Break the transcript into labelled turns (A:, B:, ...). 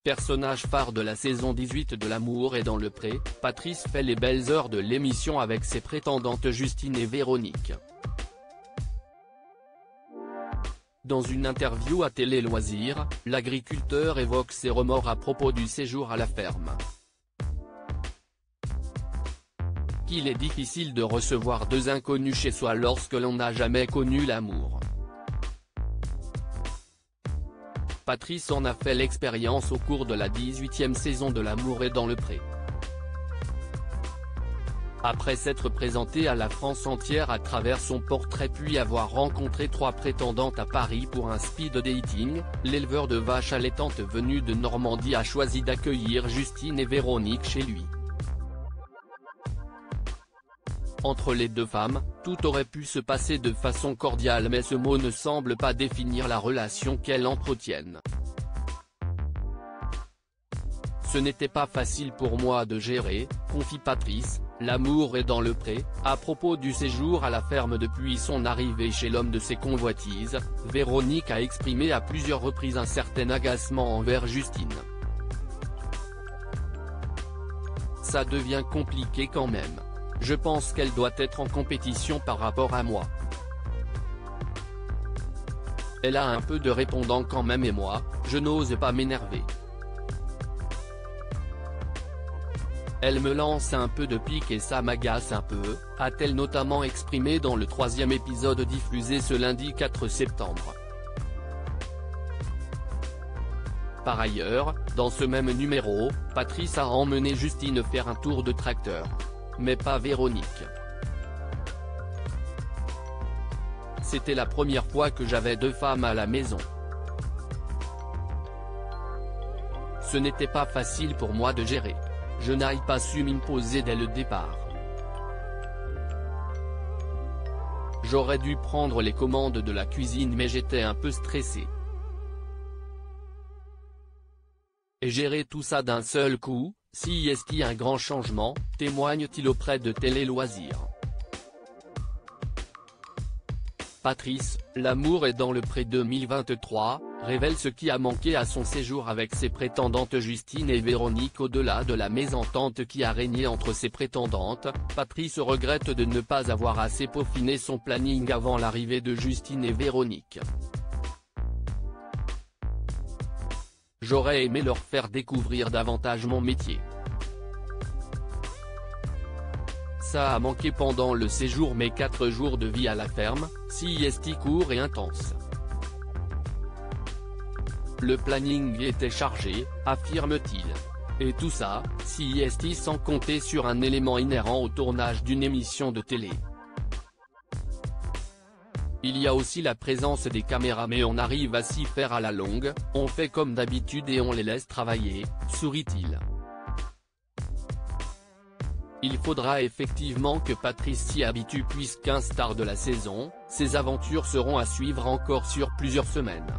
A: Personnage phare de la saison 18 de L'amour est dans le pré, Patrice fait les belles heures de l'émission avec ses prétendantes Justine et Véronique. Dans une interview à Télé Loisirs, l'agriculteur évoque ses remords à propos du séjour à la ferme. Qu'il est difficile de recevoir deux inconnus chez soi lorsque l'on n'a jamais connu l'amour. Patrice en a fait l'expérience au cours de la 18e saison de L'amour est dans le pré. Après s'être présenté à la France entière à travers son portrait puis avoir rencontré 3 prétendantes à Paris pour un speed dating, l'éleveur de vaches allaitantes venu de Normandie a choisi d'accueillir Justine et Véronique chez lui. Entre les deux femmes, tout aurait pu se passer de façon cordiale mais ce mot ne semble pas définir la relation qu'elles entretiennent. Ce n'était pas facile pour moi de gérer, confie Patrice, L'amour est dans le pré, à propos du séjour à la ferme depuis son arrivée chez l'homme de ses convoitises. Véronique a exprimé à plusieurs reprises un certain agacement envers Justine. Ça devient compliqué quand même. Je pense qu'elle doit être en compétition par rapport à moi. Elle a un peu de répondant quand même et moi, je n'ose pas m'énerver. Elle me lance un peu de pique et ça m'agace un peu, a-t-elle notamment exprimé dans le 3e épisode diffusé ce lundi 4 septembre. Par ailleurs, dans ce même numéro, Patrice a emmené Justine faire un tour de tracteur. Mais pas Véronique. C'était la première fois que j'avais 2 femmes à la maison. Ce n'était pas facile pour moi de gérer. Je n'ai pas su m'imposer dès le départ. J'aurais dû prendre les commandes de la cuisine mais j'étais un peu stressé. Et gérer tout ça d'un seul coup, si est-il un grand changement, témoigne-t-il auprès de Télé Loisirs. Patrice, L'amour est dans le pré 2023, révèle ce qui a manqué à son séjour avec ses prétendantes Justine et Véronique. Au-delà de la mésentente qui a régné entre ses prétendantes, Patrice regrette de ne pas avoir assez peaufiné son planning avant l'arrivée de Justine et Véronique. J'aurais aimé leur faire découvrir davantage mon métier. Ça a manqué pendant le séjour mes 4 jours de vie à la ferme, si est court et intense. Le planning était chargé, affirme-t-il. Et tout ça, si est sans compter sur un élément inhérent au tournage d'une émission de télé. Il y a aussi la présence des caméras mais on arrive à s'y faire à la longue, on fait comme d'habitude et on les laisse travailler, sourit-il. Il faudra effectivement que Patrice s'y habitue puisqu'un star de la saison, ses aventures seront à suivre encore sur plusieurs semaines.